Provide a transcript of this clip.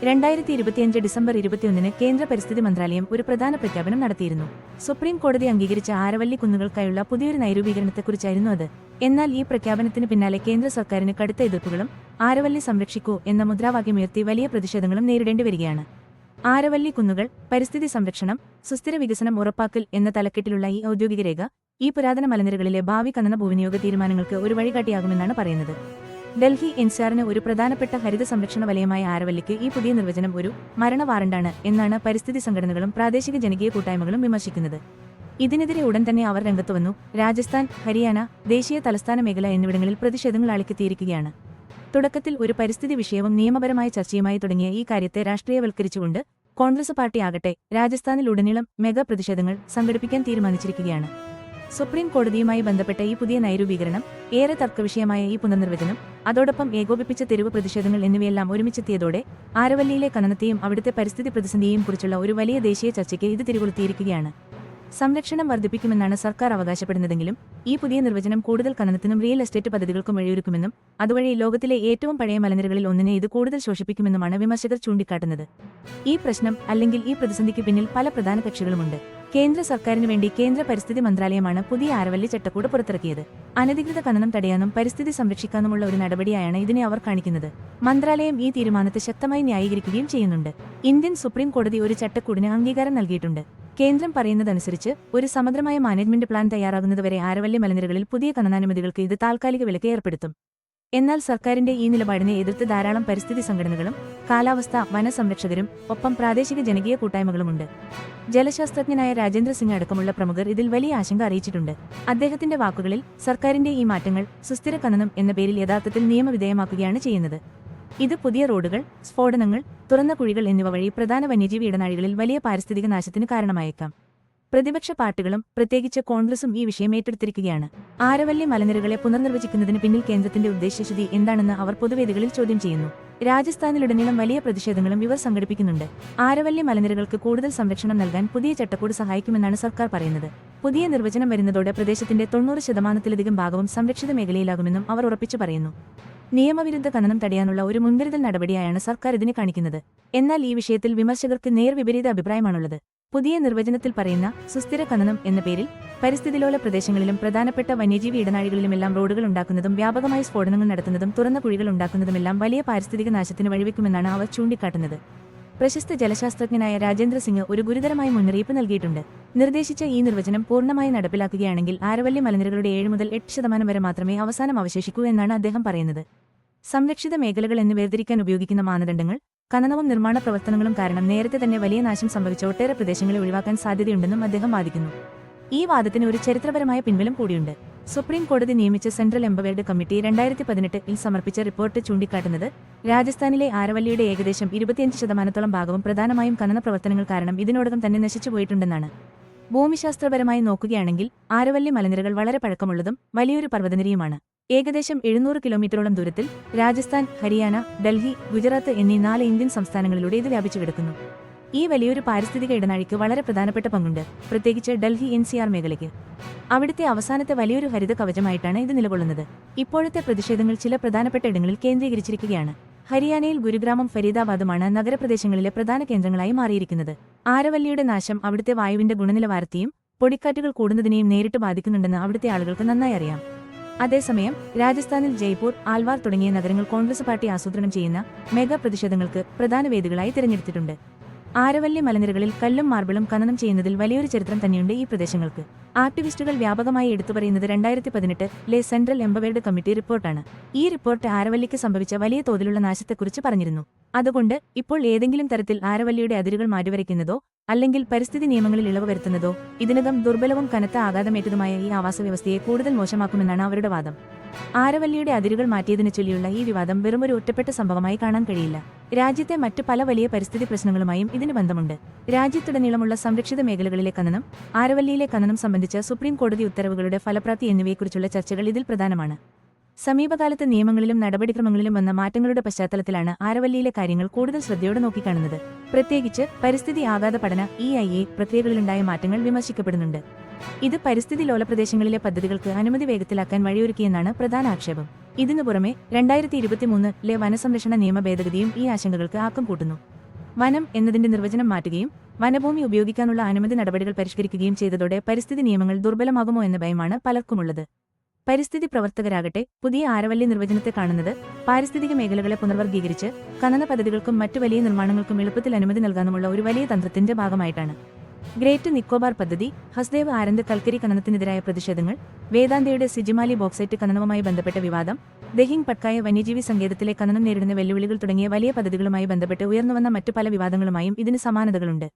2025 December 21 കേന്ദ്ര പരിസ്ഥിതി മന്ത്രാലയം ഒരു പ്രധാന പ്രഖ്യാപനം നടത്തിയിരുന്നു. സുപ്രീം കോടതി അംഗീകരിച്ച ആരവല്ലി കുന്നുകൾക്കായുള്ള പുതിയൊരു നൈരൂപീകരണത്തെക്കുറിച്ചായിരുന്നു അത്. എന്നാൽ ഈ പ്രഖ്യാപനത്തിന് പിന്നാലെ കേന്ദ്ര സർക്കാരിന് കടുത്ത എതിർപ്പുകളും ആരവല്ലി സംരക്ഷിക്കൂ എന്ന മുദ്രാവാക്യമുയർത്തി വലിയ പ്രതിഷേധങ്ങളും നേരിടേണ്ടി വരികയാണ്. ആരവല്ലി കുന്നുകൾ, പരിസ്ഥിതി സംരക്ഷണം, സുസ്ഥിര വികസനം ഉറപ്പാക്കൽ എന്ന തലക്കെട്ടിലുള്ള ഈ ഔദ്യോഗിക രേഖ ഈ പുരാതന മലനിരകളിലെ ഭാവി ഖനന ഭൂവിനിയോഗ തീരുമാനങ്ങൾക്ക് ഒരു വഴികാട്ടിയാകുമെന്നാണ് പറയുന്നത്. ഡൽഹി എൻസിആറിന് ഒരു പ്രധാനപ്പെട്ട ഹരിത സംരക്ഷണ വലയമായ ആരവല്ലിക്ക് ഈ പുതിയ നിർവചനം ഒരു മരണ വാറണ്ടാണ് എന്നാണ് പരിസ്ഥിതി സംഘടനകളും പ്രാദേശിക ജനകീയ കൂട്ടായ്മകളും വിമർശിക്കുന്നത്. ഇതിനെതിരെ ഉടൻ തന്നെ അവർ രംഗത്തുവന്നു. രാജസ്ഥാൻ, ഹരിയാന, ദേശീയ തലസ്ഥാന മേഖല എന്നിവിടങ്ങളിൽ പ്രതിഷേധങ്ങൾ ആളിക്കെത്തിയിരിക്കുകയാണ്. തുടക്കത്തിൽ ഒരു പരിസ്ഥിതി വിഷയവും നിയമപരമായ ചർച്ചയുമായി തുടങ്ങിയ ഈ കാര്യത്തെ രാഷ്ട്രീയവൽക്കരിച്ചുകൊണ്ട് കോൺഗ്രസ് പാർട്ടി ആകട്ടെ രാജസ്ഥാനിലുടനീളം മെഗാ പ്രതിഷേധങ്ങൾ സംഘടിപ്പിക്കാൻ തീരുമാനിച്ചിരിക്കുകയാണ്. സുപ്രീം കോടതിയുമായി ബന്ധപ്പെട്ട ഈ പുതിയ നൈരൂപീകരണം, ഏറെ തർക്കവിഷയമായ ഈ പുനർനിർവചനം, അതോടൊപ്പം ഏകോപിപ്പിച്ച തെരുവ് പ്രതിഷേധങ്ങൾ എന്നിവയെല്ലാം ഒരുമിച്ചെത്തിയതോടെ ആരവല്ലിയിലെ ഖനനത്തെയും അവിടുത്തെ പരിസ്ഥിതി പ്രതിസന്ധിയെയും കുറിച്ചുള്ള ഒരു വലിയ ദേശീയ ചർച്ചയ്ക്ക് ഇത് തിരികൊളുത്തിയിരിക്കുകയാണ്. സംരക്ഷണം വർദ്ധിപ്പിക്കുമെന്നാണ് സർക്കാർ അവകാശപ്പെടുന്നതെങ്കിലും ഈ പുതിയ നിർവചനം കൂടുതൽ ഖനനത്തിനും റിയൽ എസ്റ്റേറ്റ് പദ്ധതികൾക്കും വഴിയൊരുക്കുമെന്നും അതുവഴി ലോകത്തിലെ ഏറ്റവും പഴയ മലനിരകളിൽ ഒന്നിനെ ഇത് കൂടുതൽ ശോഷിപ്പിക്കുമെന്നുമാണ് വിമർശകർ ചൂണ്ടിക്കാട്ടുന്നത്. ഈ പ്രശ്നം അല്ലെങ്കിൽ ഈ പ്രതിസന്ധിക്ക് പിന്നിൽ പല പ്രധാന കക്ഷികളുമുണ്ട്. കേന്ദ്ര സർക്കാരിനു വേണ്ടി കേന്ദ്ര പരിസ്ഥിതി മന്ത്രാലയമാണ് പുതിയ ആരവല്ലി ചട്ടക്കൂട് പുറത്തിറക്കിയത്. അനധികൃത ഖനനം തടയാനും പരിസ്ഥിതി സംരക്ഷിക്കാനുമുള്ള ഒരു നടപടിയായാണ് ഇതിനെ അവർ കാണിക്കുന്നത്. മന്ത്രാലയം ഈ തീരുമാനത്തെ ശക്തമായി ന്യായീകരിക്കുകയും ചെയ്യുന്നുണ്ട്. ഇന്ത്യൻ സുപ്രീം കോടതി ഒരു ചട്ടക്കൂടിന് അംഗീകാരം നൽകിയിട്ടുണ്ട്. കേന്ദ്രം പറയുന്നതനുസരിച്ച് ഒരു സമഗ്രമായ മാനേജ്മെന്റ് പ്ലാൻ തയ്യാറാകുന്നതുവരെ ആരവല്ലി മലനിരകളിൽ പുതിയ ഖനനാനുമതികൾക്ക് ഇത് താൽക്കാലിക വിലക്ക് ഏർപ്പെടുത്തും. എന്നാൽ സർക്കാരിന്റെ ഈ നിലപാടിനെ എതിർത്ത് ധാരാളം പരിസ്ഥിതി സംഘടനകളും കാലാവസ്ഥ വനസംരക്ഷകരും ഒപ്പം പ്രാദേശിക ജനകീയ കൂട്ടായ്മകളുമുണ്ട്. ജലശാസ്ത്രജ്ഞനായ രാജേന്ദ്ര സിംഗ് അടക്കമുള്ള പ്രമുഖർ ഇതിൽ വലിയ ആശങ്ക അറിയിച്ചിട്ടുണ്ട്. അദ്ദേഹത്തിന്റെ വാക്കുകളിൽ സർക്കാരിന്റെ ഈ മാറ്റങ്ങൾ സുസ്ഥിര ഖനനം എന്ന പേരിൽ യഥാർത്ഥത്തിൽ നിയമവിധേയമാക്കുകയാണ് ചെയ്യുന്നത്. ഇത് പുതിയ റോഡുകൾ, സ്ഫോടനങ്ങൾ, തുറന്ന കുഴികൾ എന്നിവ വഴി പ്രധാന വന്യജീവി ഇടനാഴികളിൽ വലിയ പാരിസ്ഥിതിക നാശത്തിന് കാരണമായേക്കാം. പ്രതിപക്ഷ പാർട്ടികളും പ്രത്യേകിച്ച് കോൺഗ്രസും ഈ വിഷയം ഏറ്റെടുത്തിരിക്കുകയാണ്. ആരവല്ലി മലനിരകളെ പുനർനിർവചിക്കുന്നതിന് പിന്നിൽ കേന്ദ്രത്തിന്റെ ഉദ്ദേശ്യശുദ്ധി എന്താണെന്ന് അവർ പൊതുവേദികളിൽ ചോദ്യം ചെയ്യുന്നു. രാജസ്ഥാനിലുടനീളം വലിയ പ്രതിഷേധങ്ങളും ഇവർ സംഘടിപ്പിക്കുന്നുണ്ട്. ആരവല്ലി മലനിരകൾക്ക് കൂടുതൽ സംരക്ഷണം നൽകാൻ പുതിയ ചട്ടക്കൂട് സഹായിക്കുമെന്നാണ് സർക്കാർ പറയുന്നത്. പുതിയ നിർവചനം വരുന്നതോടെ പ്രദേശത്തിന്റെ 90% ഭാഗവും സംരക്ഷിത മേഖലയിലാകുമെന്നും അവർ ഉറപ്പിച്ചു പറയുന്നു. നിയമവിരുദ്ധ ഖനനം തടയാനുള്ള ഒരു മുൻകരുതൽ നടപടിയായാണ് സർക്കാർ ഇതിനെ കാണിക്കുന്നത്. എന്നാൽ ഈ വിഷയത്തിൽ വിമർശകർക്ക് നേർവിപരീത അഭിപ്രായമാണുള്ളത്. പുതിയ നിർവചനത്തിൽ പറയുന്ന സുസ്ഥിര ഖനനം എന്ന പേരിൽ പരിസ്ഥിതിലോല പ്രദേശങ്ങളിലും പ്രധാനപ്പെട്ട വന്യജീവി ഇടനാഴികളിലുമെല്ലാം റോഡുകൾ ഉണ്ടാക്കുന്നതും വ്യാപകമായി സ്ഫോടനങ്ങൾ നടത്തുന്നതും തുറന്ന കുഴികൾ ഉണ്ടാക്കുന്നതുമെല്ലാം വലിയ പാരിസ്ഥിതിക നാശത്തിന് വഴിവെക്കുമെന്നാണ് അവർ ചൂണ്ടിക്കാട്ടുന്നത്. പ്രശസ്ത ജലശാസ്ത്രജ്ഞനായ രാജേന്ദ്ര സിംഗ് ഒരു ഗുരുതരമായ മുന്നറിയിപ്പ് നൽകിയിട്ടുണ്ട്. നിർദ്ദേശിച്ച ഈ നിർവചനം പൂർണ്ണമായി നടപ്പിലാക്കുകയാണെങ്കിൽ ആരവല്ലി മലനിരകളുടെ 7 മുതൽ 8% വരെ മാത്രമേ അവസാനം അവശേഷിക്കൂ എന്നാണ് അദ്ദേഹം പറയുന്നത്. സംരക്ഷിത മേഖലകൾ എന്ന് വേർതിരിക്കാൻ ഉപയോഗിക്കുന്ന മാനദണ്ഡങ്ങൾ, ഖനനവും നിർമ്മാണ പ്രവർത്തനങ്ങളും കാരണം നേരത്തെ തന്നെ വലിയ നാശം സംഭവിച്ച ഒട്ടേറെ പ്രദേശങ്ങളെ ഒഴിവാക്കാൻ സാധ്യതയുണ്ടെന്നും അദ്ദേഹം വാദിക്കുന്നു. ഈ വാദത്തിന് ഒരു ചരിത്രപരമായ പിൻബലം കൂടിയുണ്ട്. സുപ്രീം കോടതി നിയമിച്ച സെൻട്രൽ എംപവേർഡ് കമ്മിറ്റി 2018 സമർപ്പിച്ച റിപ്പോർട്ട് ചൂണ്ടിക്കാട്ടുന്നത് രാജസ്ഥാനിലെ ആരവല്ലിയുടെ ഏകദേശം 25% ഭാഗവും പ്രധാനമായും ഖനന പ്രവർത്തനങ്ങൾ കാരണം ഇതിനോടകം തന്നെ നശിച്ചുപോയിട്ടുണ്ടെന്നാണ്. ഭൂമിശാസ്ത്രപരമായി നോക്കുകയാണെങ്കിൽ ആരവല്ലി മലനിരകൾ വളരെ പഴക്കമുള്ളതും വലിയൊരു പർവ്വതനിരയുമാണ്. ഏകദേശം 700 കിലോമീറ്ററോളം ദൂരത്തിൽ രാജസ്ഥാൻ, ഹരിയാന, ഡൽഹി, ഗുജറാത്ത് എന്നീ 4 ഇന്ത്യൻ സംസ്ഥാനങ്ങളിലൂടെ ഇത് വ്യാപിച്ചു കിടക്കുന്നു. ഈ വലിയൊരു പാരിസ്ഥിതിക ഇടനാഴിക്ക് വളരെ പ്രധാനപ്പെട്ട പങ്കുണ്ട്, പ്രത്യേകിച്ച് ഡൽഹി എൻസിആർ മേഖലയ്ക്ക്. അവിടുത്തെ അവസാനത്തെ വലിയൊരു ഹരിത കവചമായിട്ടാണ് ഇത് നിലകൊള്ളുന്നത്. ഇപ്പോഴത്തെ പ്രതിഷേധങ്ങൾ ചില പ്രധാനപ്പെട്ട ഇടങ്ങളിൽ കേന്ദ്രീകരിച്ചിരിക്കുകയാണ്. ഹരിയാനയിൽ ഗുരുഗ്രാമം, ഫരീദാബാദുമാണ് നഗരപ്രദേശങ്ങളിലെ പ്രധാന കേന്ദ്രങ്ങളായി മാറിയിരിക്കുന്നത്. ആരവല്ലിയുടെ നാശം അവിടുത്തെ വായുവിന്റെ ഗുണനിലവാരത്തെയും പൊടിക്കാറ്റുകൾ കൂടുന്നതിനെയും നേരിട്ട് ബാധിക്കുന്നുണ്ടെന്ന് അവിടുത്തെ ആളുകൾക്ക് നന്നായി അറിയാം. അതേസമയം രാജസ്ഥാനിൽ ജയ്പൂർ, ആൽവാർ തുടങ്ങിയ നഗരങ്ങൾ കോൺഗ്രസ് പാർട്ടി ആസൂത്രണം ചെയ്യുന്ന മെഗാ പ്രതിഷേധങ്ങൾക്ക് പ്രധാന വേദികളായി തിരഞ്ഞെടുത്തിട്ടുണ്ട്. ആരവല്ലി മലനിരകളിൽ കല്ലും മാർബിളും ഖനനം ചെയ്യുന്നതിൽ വലിയൊരു ചരിത്രം തന്നെയുണ്ട് ഈ പ്രദേശങ്ങൾക്ക്. ആക്ടിവിസ്റ്റുകൾ വ്യാപകമായി എടുത്തുപറയുന്നത് 2018 സെൻട്രൽ എംപവേർഡ് കമ്മിറ്റി റിപ്പോർട്ടാണ്. ഈ റിപ്പോർട്ട് ആരവല്ലിക്ക് സംഭവിച്ച വലിയ തോതിലുള്ള നാശത്തെക്കുറിച്ച് പറഞ്ഞിരുന്നു. അതുകൊണ്ട് ഇപ്പോൾ ഏതെങ്കിലും തരത്തിൽ ആരവല്ലിയുടെ അതിരുകൾ മാറ്റിവരയ്ക്കുന്നതോ അല്ലെങ്കിൽ പരിസ്ഥിതി നിയമങ്ങളിൽ ഇളവ് വരുത്തുന്നതോ ഇതിനകം ദുർബലവും കനത്ത ആഘാതമേറ്റതുമായ ഈ ആവാസവ്യവസ്ഥയെ കൂടുതൽ മോശമാക്കുമെന്നാണ് അവരുടെ വാദം. ആരവല്ലിയുടെ അതിരുകൾ മാറ്റിയതിനെ ചൊല്ലിയുള്ള ഈ വിവാദം വെറുമൊരു ഒറ്റപ്പെട്ട സംഭവമായി കാണാൻ കഴിയില്ല. രാജ്യത്തെ മറ്റ് പല വലിയ പരിസ്ഥിതി പ്രശ്നങ്ങളുമായും ഇതിന് ബന്ധമുണ്ട്. രാജ്യത്തുടനീളമുള്ള സംരക്ഷിത മേഖലകളിലെ ഖനനം, ആരവല്ലിയിലെ ഖനനം സംബന്ധിച്ച സുപ്രീം കോടതി ഉത്തരവുകളുടെ ഫലപ്രാപ്തി എന്നിവയെക്കുറിച്ചുള്ള ചർച്ചകൾ ഇതിൽ പ്രധാനമാണ്. സമീപകാലത്ത് നിയമങ്ങളിലും നടപടിക്രമങ്ങളിലും വന്ന മാറ്റങ്ങളുടെ പശ്ചാത്തലത്തിലാണ് ആരവല്ലിയിലെ കാര്യങ്ങൾ കൂടുതൽ ശ്രദ്ധയോടെ നോക്കിക്കാണുന്നത്. പ്രത്യേകിച്ച് പരിസ്ഥിതി ആഘാത പഠന EIA പ്രക്രിയകളിലുണ്ടായ മാറ്റങ്ങൾ വിമർശിക്കപ്പെടുന്നുണ്ട്. ഇത് പരിസ്ഥിതി ലോല പ്രദേശങ്ങളിലെ പദ്ധതികൾക്ക് അനുമതി വേഗത്തിലാക്കാൻ വഴിയൊരുക്കിയെന്നാണ് പ്രധാന ആക്ഷേപം. ഇതിനു പുറമെ 2023 വനസംരക്ഷണ നിയമ ഭേദഗതിയും ഈ ആശങ്കകൾക്ക് ആക്കം കൂട്ടുന്നു. വനം എന്നതിന്റെ നിർവചനം മാറ്റുകയും വനഭൂമി ഉപയോഗിക്കാനുള്ള അനുമതി നടപടികൾ പരിഷ്കരിക്കുകയും ചെയ്തതോടെ പരിസ്ഥിതി നിയമങ്ങൾ ദുർബലമാകുമോ എന്ന ഭയമാണ് പലർക്കുമുള്ളത്. പരിസ്ഥിതി പ്രവർത്തകരാകട്ടെ പുതിയ ആരവല്ലി നിർവചനത്തെ കാണുന്നത് പാരിസ്ഥിതിക മേഖലകളെ പുനർവർഗീകരിച്ച് ഖനന പദ്ധതികൾക്കും മറ്റു വലിയ നിർമ്മാണങ്ങൾക്കും എളുപ്പത്തിൽ അനുമതി നൽകാനുമുള്ള ഒരു വലിയ തന്ത്രത്തിന്റെ ഭാഗമായിട്ടാണ്. ഗ്രേറ്റ് നിക്കോബാർ പദ്ധതി, ഹസ്ദേവ് ആനന്ദ് കൽക്കരി ഖനനത്തിനെതിരായ പ്രതിഷേധങ്ങൾ, വേദാന്തയുടെ സിജിമാലി ബോക്സൈറ്റ് ഖനനവുമായി ബന്ധപ്പെട്ട വിവാദം, ദഹിംഗ് പട്കായ വന്യജീവി സങ്കേതത്തിലെ ഖനനം നേരിടുന്ന വെല്ലുവിളികൾ തുടങ്ങിയ വലിയ പദ്ധതികളുമായി ബന്ധപ്പെട്ട് ഉയർന്നുവന്ന മറ്റു പല വിവാദങ്ങളുമായും ഇതിന് സമാനതകളുണ്ട്.